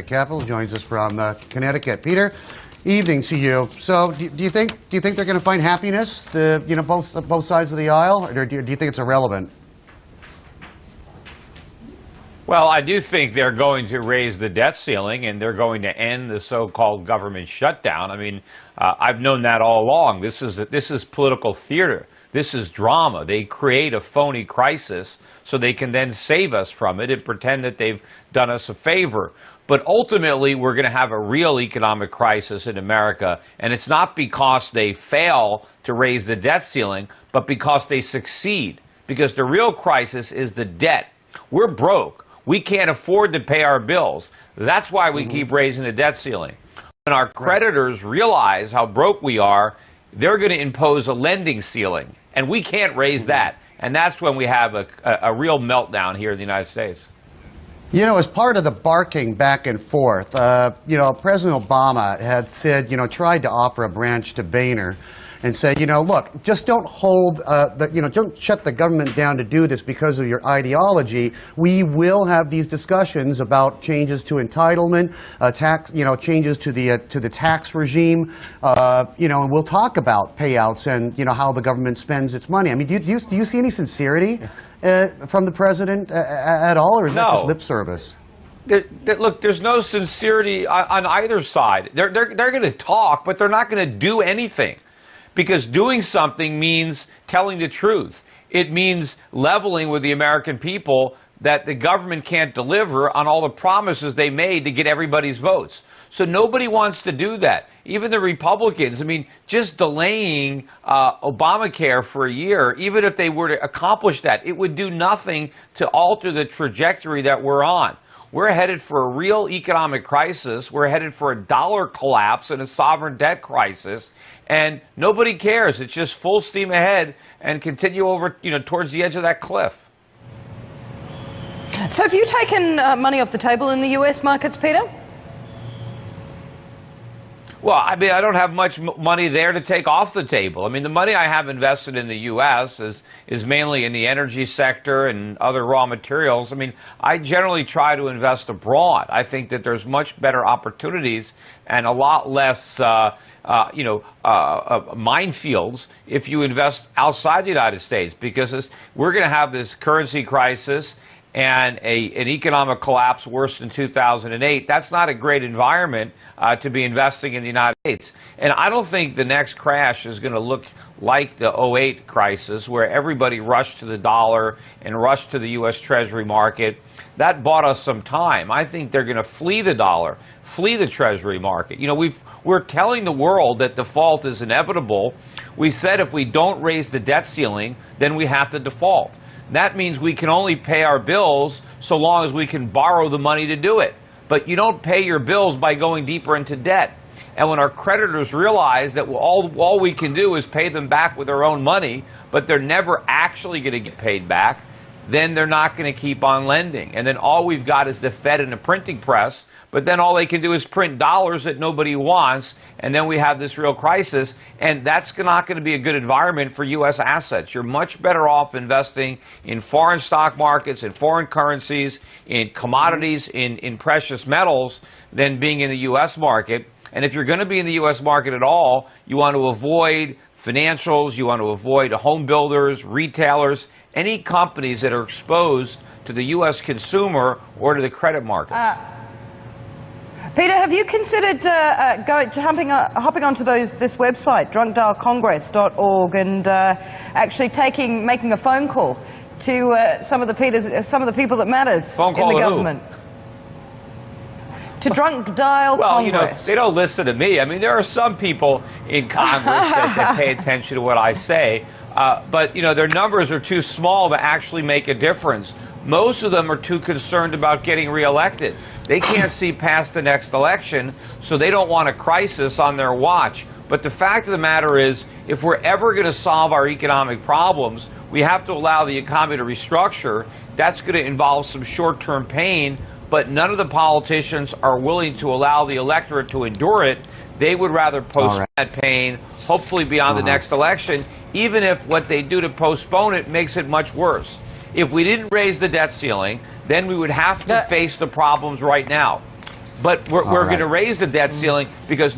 Capital joins us from Connecticut. Peter, evening to you. So, do you think they're going to find happiness, both sides of the aisle, or do you think it's irrelevant? Well, I do think they're going to raise the debt ceiling and they're going to end the so-called government shutdown. I mean, I've known that all along. This is political theater. This is drama. They create a phony crisis so they can then save us from it and pretend that they've done us a favor. But ultimately, we're going to have a real economic crisis in America, and it's not because they fail to raise the debt ceiling, but because they succeed. Because the real crisis is the debt. We're broke. We can't afford to pay our bills. That's why we keep raising the debt ceiling. When our creditors realize how broke we are, they're going to impose a lending ceiling, and we can't raise that. And that's when we have a real meltdown here in the United States. You know, as part of the barking back and forth, President Obama had said, tried to offer a branch to Boehner and say, look, just don't hold, don't shut the government down to do this because of your ideology. We will have these discussions about changes to entitlement, changes to the tax regime, and we'll talk about payouts and, how the government spends its money. I mean, do you see any sincerity from the president at all, or is that just lip service? Look, there's no sincerity on either side. They're going to talk, but they're not going to do anything. Because doing something means telling the truth. It means leveling with the American people that the government can't deliver on all the promises they made to get everybody's votes. So nobody wants to do that. Even the Republicans, I mean, just delaying Obamacare for a year, even if they were to accomplish that, it would do nothing to alter the trajectory that we're on. We're headed for a real economic crisis. We're headed for a dollar collapse and a sovereign debt crisis. And nobody cares. It's just full steam ahead and continue over, towards the edge of that cliff. So have you taken money off the table in the US markets, Peter? Well, I mean, I don't have much money there to take off the table. I mean, the money I have invested in the U.S. is mainly in the energy sector and other raw materials. I mean, I generally try to invest abroad. I think that there's much better opportunities and a lot less, minefields if you invest outside the United States, because we're going to have this currency crisis and an economic collapse worse than 2008. That's not a great environment to be investing in the United States. And I don't think the next crash is going to look like the '08 crisis, where everybody rushed to the dollar and rushed to the U.S. Treasury market. That bought us some time. I think they're going to flee the dollar, flee the Treasury market. We're telling the world that default is inevitable. We said if we don't raise the debt ceiling, then we have to default. That means we can only pay our bills so long as we can borrow the money to do it. But you don't pay your bills by going deeper into debt. And when our creditors realize that all we can do is pay them back with our own money, but they're never actually going to get paid back, then they're not going to keep on lending. And then all we've got is the Fed and a printing press, but then all they can do is print dollars that nobody wants, and then we have this real crisis, and that's not going to be a good environment for U.S. assets. You're much better off investing in foreign stock markets, in foreign currencies, in commodities, in precious metals, than being in the U.S. market. And if you're going to be in the U.S. market at all, you want to avoid financials, you want to avoid home builders, retailers, any companies that are exposed to the U.S. consumer or to the credit markets. Peter, have you considered hopping onto this website, drunkdialcongress.org, and actually making a phone call to some of the people that matters in the government? To Drunk Dial Congress. They don't listen to me. I mean, there are some people in Congress that pay attention to what I say, but their numbers are too small to actually make a difference. Most of them are too concerned about getting reelected. They can't see past the next election, so they don't want a crisis on their watch. But the fact of the matter is, if we're ever going to solve our economic problems, we have to allow the economy to restructure. That's going to involve some short-term pain, but none of the politicians are willing to allow the electorate to endure it. They would rather postpone that pain, hopefully beyond the next election, even if what they do to postpone it makes it much worse. If we didn't raise the debt ceiling, then we would have to face the problems right now. but we're right. going to raise the debt ceiling because